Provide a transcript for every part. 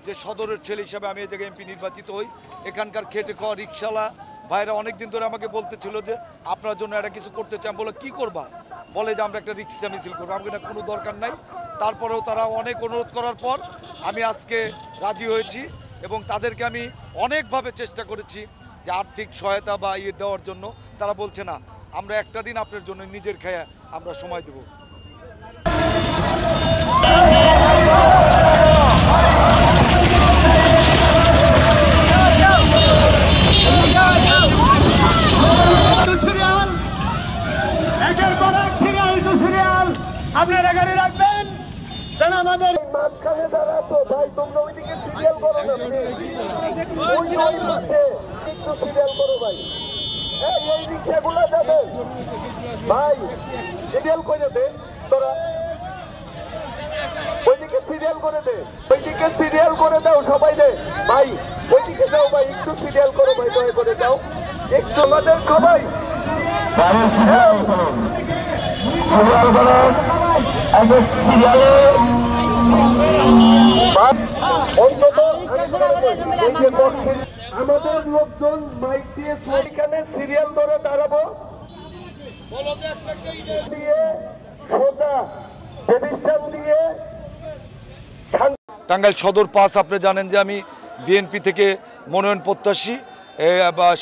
যে সদরের ছেলে হিসাবে আমি এই জায়গায় এমপি নির্বাচিত হই। এখানকার খেটে খাওয়া রিক্সাওয়ালা ভাইরা অনেকদিন ধরে আমাকে বলতেছিল যে আপনার জন্য একটা কিছু করতে চান। বলে কি করবা? বলে যে আমরা একটা রিক্সা মিছিল করবো। আমাকে না কোনো দরকার নাই। তারপরেও তারা অনেক অনুরোধ করার পর আমি আজকে রাজি হয়েছি এবং তাদেরকে আমি অনেকভাবে চেষ্টা করেছি যে আর্থিক সহায়তা বা দেওয়ার জন্য। তারা বলছে না, আমরা একটা দিন আপনার জন্য নিজের খেয়ে আমরা সময় দেব। আপনারা গাড়ি রাখবেন যেন আমাদের মাঝখানে দাঁড়াতো। ভাই তোমরা ওইদিকে সিরিয়াল করো না, একটু সিরিয়াল করো ভাই। এই রিক্সাগুলো যাবে ভাই, সিরিয়াল করে দে তোরা, ওইদিকে সিরিয়াল করে দে, ওইদিকে সিরিয়াল করে দাও সবাই দে ভাই, ওইদিকে যাও ভাই, একটু সিরিয়াল করো ভাই, দয়া করে যাও একটু আমাদের সবাই সিরিয়াল করো। অন্তত আমাদের লোকজন মাইক দিয়ে এখানে সিরিয়াল ধরে দাঁড়াবো দিয়ে সোজা প্রতিষ্ঠান দিয়ে। টাঙ্গাইল সদর 5 আপনি জানেন যে আমি বিএনপি থেকে মনোনয়ন প্রত্যাশী।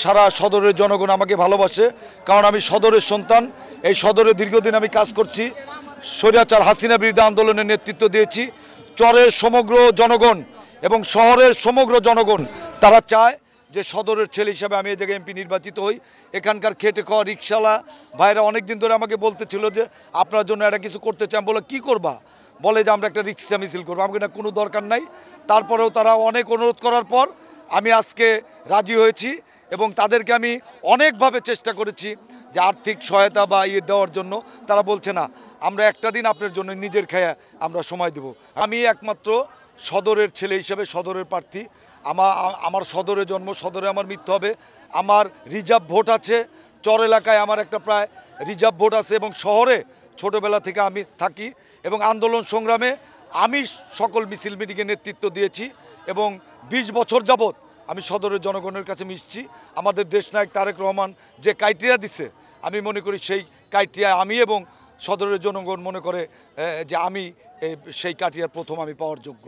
সারা সদরের জনগণ আমাকে ভালোবাসে, কারণ আমি সদরের সন্তান। এই সদরে দীর্ঘদিন আমি কাজ করছি, স্বৈরাচার হাসিনা বিরোধী আন্দোলনের নেতৃত্ব দিয়েছি। চরের সমগ্র জনগণ এবং শহরের সমগ্র জনগণ তারা চায় যে সদরের ছেলে হিসাবে আমি এই জায়গায় এমপি নির্বাচিত হই। এখানকার খেটে খাওয়া রিক্সাওয়ালা ভাইরা অনেকদিন ধরে আমাকে বলতেছিল যে আপনার জন্য একটা কিছু করতে চান। বলে কি করবা? বলে যে আমরা একটা রিক্সা মিছিল করবো। আমাকে না কোনো দরকার নাই। তারপরেও তারা অনেক অনুরোধ করার পর আমি আজকে রাজি হয়েছি এবং তাদেরকে আমি অনেকভাবে চেষ্টা করেছি যে আর্থিক সহায়তা বা দেওয়ার জন্য। তারা বলছে না, আমরা একটা দিন আপনার জন্য নিজের খেয়ে আমরা সময় দেব। আমি একমাত্র সদরের ছেলে হিসেবে সদরের প্রার্থী। আমার সদরে জন্ম, সদরে আমার মৃত্যু হবে। আমার রিজার্ভ ভোট আছে, চর এলাকায় আমার একটা প্রায় রিজার্ভ ভোট আছে এবং শহরে ছোটোবেলা থেকে আমি থাকি এবং আন্দোলন সংগ্রামে আমি সকল মিছিল মিটিংয়ে নেতৃত্ব দিয়েছি এবং 20 বছর যাবৎ আমি সদরের জনগণের কাছে মিশছি। আমাদের দেশনায়ক তারেক রহমান যে ক্রাইটেরিয়া দিছে, আমি মনে করি সেই ক্রাইটেরিয়া আমি এবং সদরের জনগণ মনে করে যে আমি সেই ক্রাইটেরিয়া প্রথম আমি পাওয়ার যোগ্য।